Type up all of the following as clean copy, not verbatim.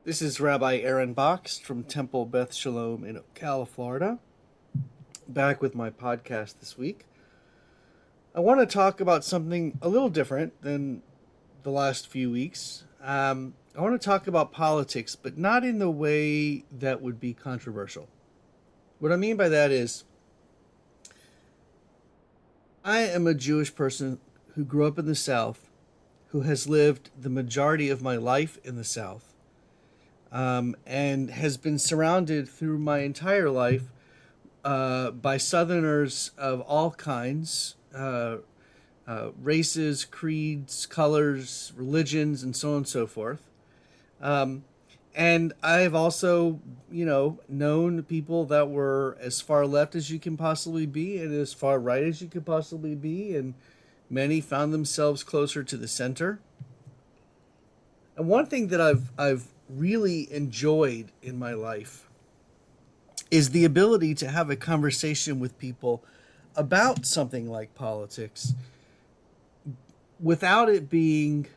This is Rabbi Aaron Box from Temple Beth Shalom in Ocala, Florida, back with my podcast this week. I want to talk about something a little different than the last few weeks. I want to talk about politics, but not in the way that would be controversial. What I mean by that is, I am a Jewish person who grew up in the South, who has lived the majority of my life in the South, and has been surrounded through my entire life by Southerners of all kinds, races, creeds, colors, religions, and so on and so forth. Um, and I've also, known people that were as far left as you can possibly be and as far right as you could possibly be, and many found themselves closer to the center. And one thing that I've really enjoyed in my life is the ability to have a conversation with people about something like politics without it being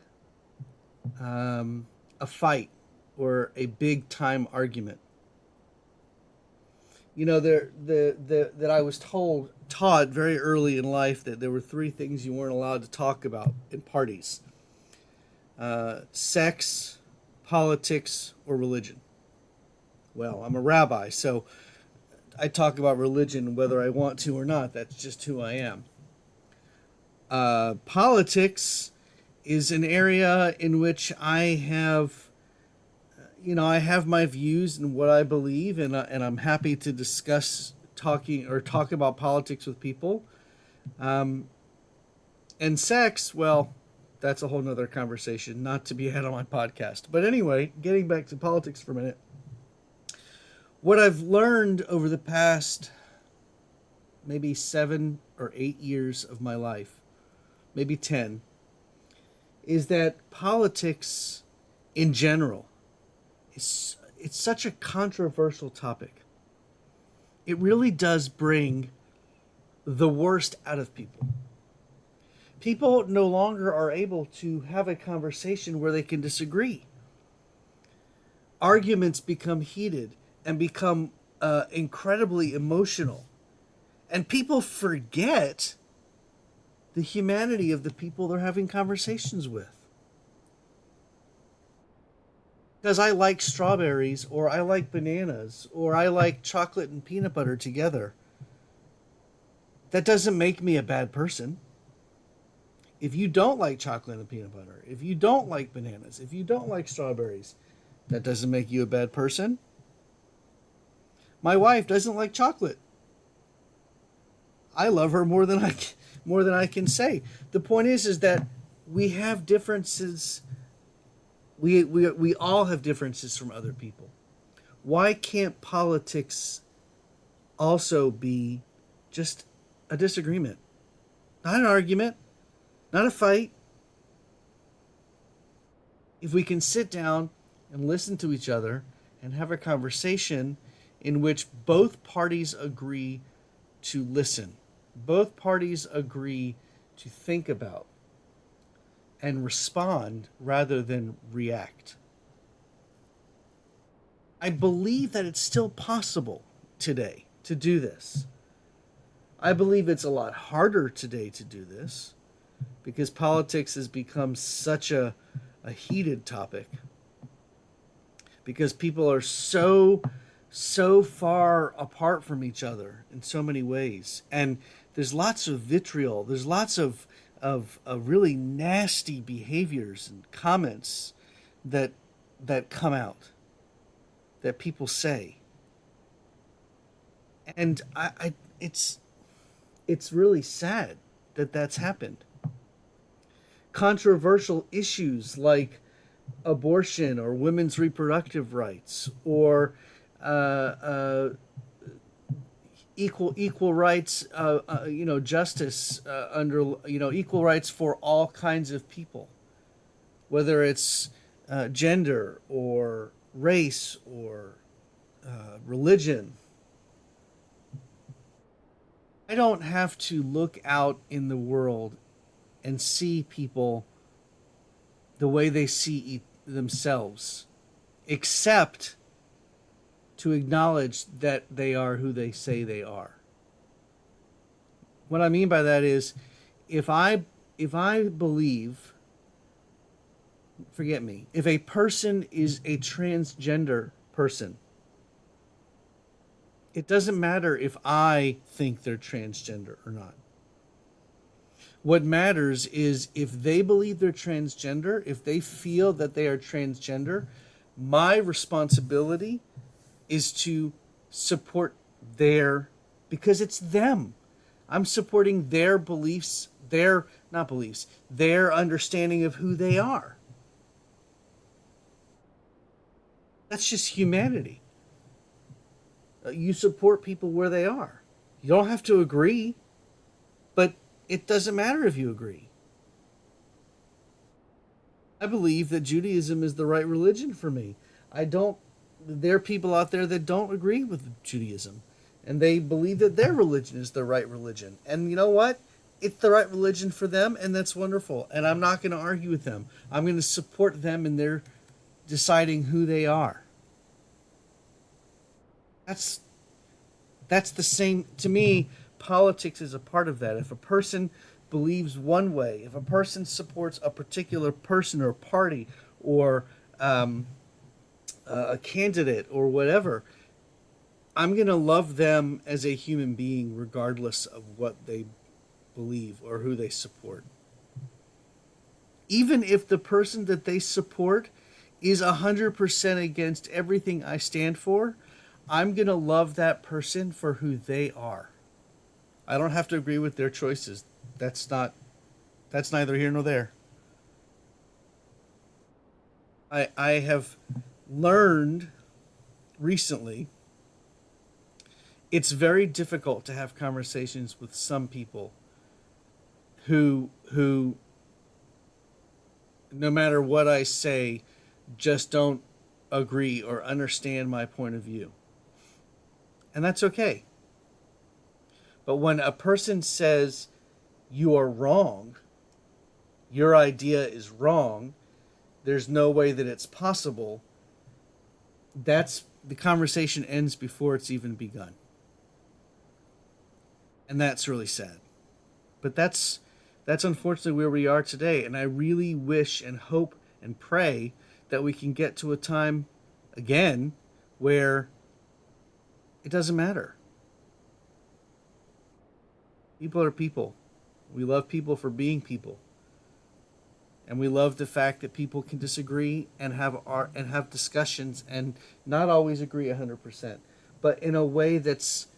a fight or a big time argument. That I was taught very early in life that there were three things you weren't allowed to talk about in parties: sex, politics, or religion. Well, I'm a rabbi, so I talk about religion whether I want to or not. That's just who I am. Politics is an area in which I have my views and what I believe, and I'm happy to talk about politics with people. Um, and sex, well, that's a whole nother conversation, not to be had on my podcast. But anyway, getting back to politics for a minute, what I've learned over the past maybe 7 or 8 years of my life, maybe 10, is that politics in general it's such a controversial topic. It really does bring the worst out of people. People no longer are able to have a conversation where they can disagree. Arguments become heated and become incredibly emotional. And people forget the humanity of the people they're having conversations with. Because I like strawberries, or I like bananas, or I like chocolate and peanut butter together, that doesn't make me a bad person. If you don't like chocolate and peanut butter, if you don't like bananas, if you don't like strawberries, that doesn't make you a bad person. My wife doesn't like chocolate. I love her more than I can say. The point is that we have differences. We all have differences from other people. Why can't politics also be just a disagreement? Not an argument, not a fight. If we can sit down and listen to each other and have a conversation in which both parties agree to listen, both parties agree to think about and respond rather than react. I believe that it's still possible today to do this. I believe it's a lot harder today to do this because politics has become such a heated topic. Because people are so far apart from each other in so many ways. And there's lots of vitriol. There's lots of really nasty behaviors and comments that come out, that people say, and it's really sad that that's happened. Controversial issues like abortion or women's reproductive rights or uh, uh, equal rights, justice under equal rights for all kinds of people, whether it's gender or race or religion. I don't have to look out in the world and see people the way they see themselves except to acknowledge that they are who they say they are. What I mean by that is, if I believe, forget me, if a person is a transgender person, it doesn't matter if I think they're transgender or not. What matters is if they believe they're transgender, if they feel that they are transgender, my responsibility is to support because it's them. I'm supporting their beliefs, their understanding of who they are. That's just humanity. You support people where they are. You don't have to agree, but it doesn't matter if you agree. I believe that Judaism is the right religion for me. There are people out there that don't agree with Judaism, and they believe that their religion is the right religion. And you know what? It's the right religion for them, and that's wonderful. And I'm not going to argue with them. I'm going to support them in their deciding who they are. That's the same. To me, politics is a part of that. If a person believes one way, if a person supports a particular person or party or a candidate or whatever, I'm going to love them as a human being regardless of what they believe or who they support. Even if the person that they support is 100% against everything I stand for, I'm going to love that person for who they are. I don't have to agree with their choices. That's neither here nor there. I have learned recently it's very difficult to have conversations with some people who no matter what I say just don't agree or understand my point of view. And that's okay. But when a person says you are wrong, your idea is wrong, there's no way that it's possible, the conversation ends before it's even begun. And that's really sad. But that's unfortunately where we are today. And I really wish and hope and pray that we can get to a time again where it doesn't matter. People are people. We love people for being people. And we love the fact that people can disagree and have discussions and not always agree 100%, but in a way that's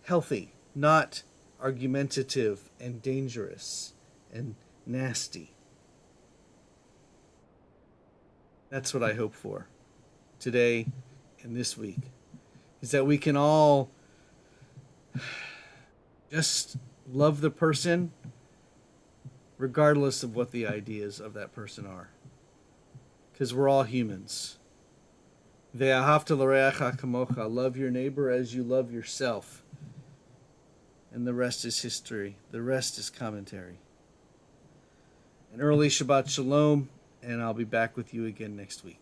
healthy, not argumentative and dangerous and nasty. That's what I hope for today and this week, is that we can all just love the person regardless of what the ideas of that person are. Because we're all humans. Ve'ahavta l'reacha kamocha. Love your neighbor as you love yourself. And the rest is history. The rest is commentary. An early Shabbat Shalom, and I'll be back with you again next week.